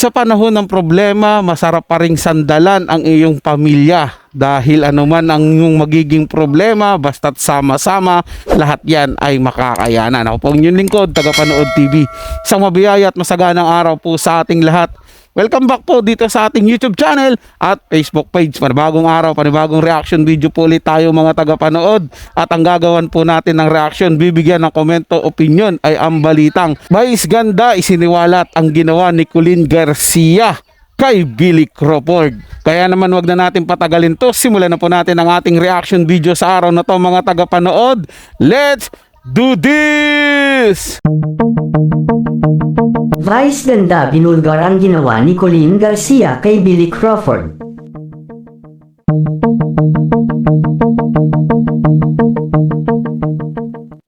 Sa panahon ng problema, masarap pa ring sandalan ang iyong pamilya dahil anuman ang iyong magiging problema, basta't sama-sama, lahat yan ay makakayanan. Ako po ang inyong lingkod, Tagapanood TV. Isang mabiyaya at masaganang araw po sa ating lahat. Welcome back po dito sa ating YouTube channel at Facebook page. Panibagong araw, panibagong reaction video po ulit tayo mga tagapanood. At ang gagawan po natin ng reaction, bibigyan ng komento, opinion ay ang balitang Vice Ganda isiniwalat ang ginawa ni Colleen Garcia kay Billy Crawford. Kaya naman wag na natin patagalin to. Simulan na po natin ang ating reaction video sa araw na to mga tagapanood. Let's do this! Vice Ganda binulgar ang ginawa ni Colleen Garcia kay Billy Crawford.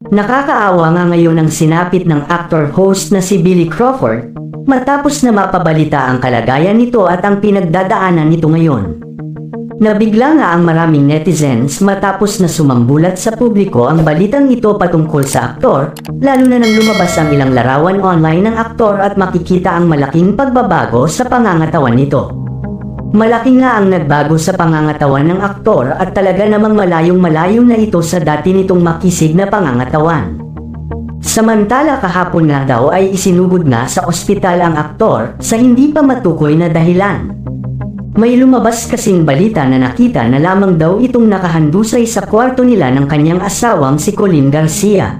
Nakakaawa nga ngayon ang sinapit ng actor-host na si Billy Crawford matapos na mapabalita ang kalagayan nito at ang pinagdadaanan nito ngayon. Nabigla nga ang maraming netizens matapos na sumambulat sa publiko ang balitang ito patungkol sa aktor, lalo na nang lumabas ang ilang larawan online ng aktor at makikita ang malaking pagbabago sa pangangatawan nito. Malaki nga ang nagbago sa pangangatawan ng aktor at talaga namang malayong-malayo na ito sa dati nitong makisig na pangangatawan. Samantala kahapon nga daw ay isinugod na sa ospital ang aktor sa hindi pa matukoy na dahilan. May lumabas kasing balita na nakita na lamang daw itong nakahandusay sa kwarto nila ng kanyang asawang si Colleen Garcia.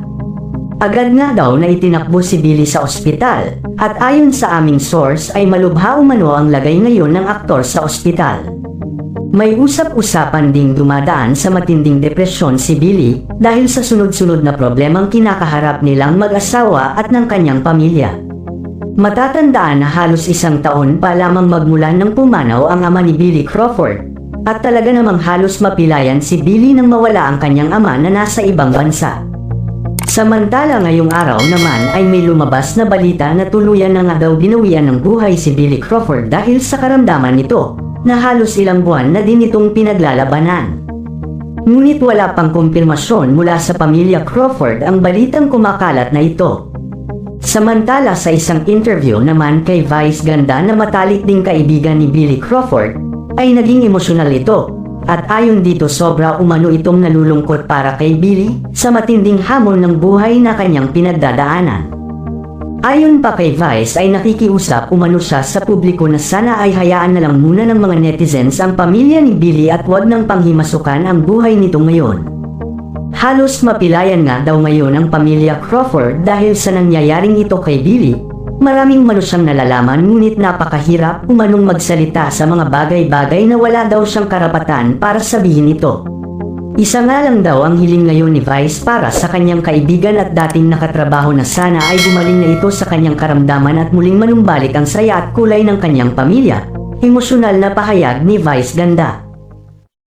Agad nga daw na itinakbo si Billy sa ospital at ayon sa aming source ay malubha umano ang lagay ngayon ng aktor sa ospital. May usap-usapan ding dumadaan sa matinding depresyon si Billy dahil sa sunod-sunod na problemang kinakaharap nilang mag-asawa at ng kanyang pamilya. Matatandaan na halos isang taon pa lamang magmula nang pumanaw ang ama ni Billy Crawford at talaga namang halos mapilayan si Billy nang mawala ang kanyang ama na nasa ibang bansa. Samantala ngayong araw naman ay may lumabas na balita na tuluyan na nga daw binawian ng buhay si Billy Crawford dahil sa karamdaman nito na halos ilang buwan na din itong pinaglalabanan. Ngunit wala pang kumpirmasyon mula sa pamilya Crawford ang balitang kumakalat na ito. Samantala sa isang interview naman kay Vice Ganda na matalik ding kaibigan ni Billy Crawford, ay naging emosyonal ito, at ayon dito sobra umano itong nalulungkot para kay Billy sa matinding hamon ng buhay na kanyang pinagdadaanan. Ayon pa kay Vice ay nakikiusap umano siya sa publiko na sana ay hayaan na lang muna ng mga netizens ang pamilya ni Billy at wag nang panghimasukan ang buhay nito ngayon. Halos mapilayan nga daw ngayon ang pamilya Crawford dahil sa nangyayaring ito kay Billy. Maraming umano siyang nalalaman ngunit napakahirap umanong magsalita sa mga bagay-bagay na wala daw siyang karapatan para sabihin ito. Isa nga lang daw ang hiling ngayon ni Vice para sa kanyang kaibigan at dating nakatrabaho na sana ay gumaling na ito sa kanyang karamdaman at muling manumbalik ang saya at kulay ng kanyang pamilya. Emosyonal na pahayag ni Vice Ganda.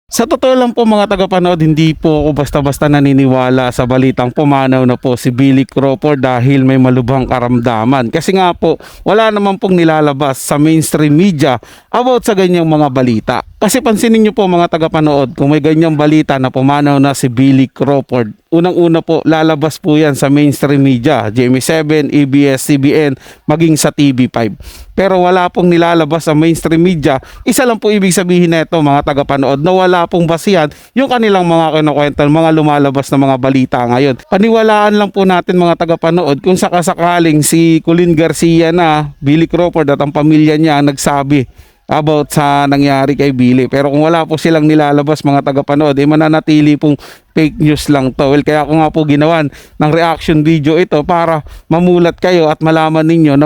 Sa totoo lang po mga tagapanood, hindi po ako basta-basta naniniwala sa balitang pumanaw na po si Billy Crawford dahil may malubhang karamdaman. Kasi nga po, wala naman pong nilalabas sa mainstream media about sa ganyang mga balita. Kasi pansinin nyo po mga tagapanood, kung may ganyang balita na pumanaw na si Billy Crawford, unang-una po lalabas po yan sa mainstream media, GMA7, ABS-CBN, maging sa TV5. Pero wala pong nilalabas sa mainstream media. Isa lang po ibig sabihin na ito mga tagapanood, na wala pong basihan yung kanilang mga kinukwento, mga lumalabas na mga balita ngayon. Paniwalaan lang po natin mga tagapanood kung sakasakaling si Colleen Garcia na Billy Crawford at ang pamilya niya nagsabi about sa nangyari kay Billy. Pero kung wala po silang nilalabas mga tagapanood, mananatili pong fake news lang to. Well, kaya ako nga po ginawan ng reaction video ito para mamulat kayo at malaman ninyo na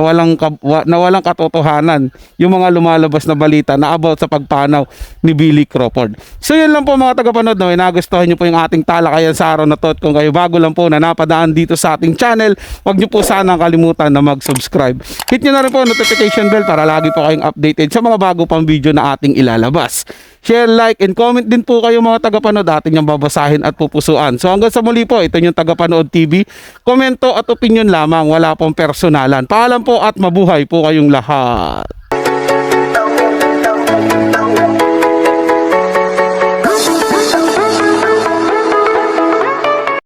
walang katotohanan yung mga lumalabas na balita na about sa pagpanaw ni Billy Crawford. So yun lang po mga tagapanood, no? Nagustuhan nyo po yung ating talakayan sa araw na to. At kung kayo bago lang po na napadaan dito sa ating channel, wag nyo po sana kalimutan na mag-subscribe. Hit nyo na rin po notification bell para lagi po kayong updated sa mga bago pang video na ating ilalabas. Share, like, and comment din po kayo mga tagapanood, atin yung babasahin at pupusuan. So hanggang sa muli po, ito yung Tagapanood TV. Komento at opinion lamang, wala pong personalan. Paalam po at mabuhay po kayong lahat.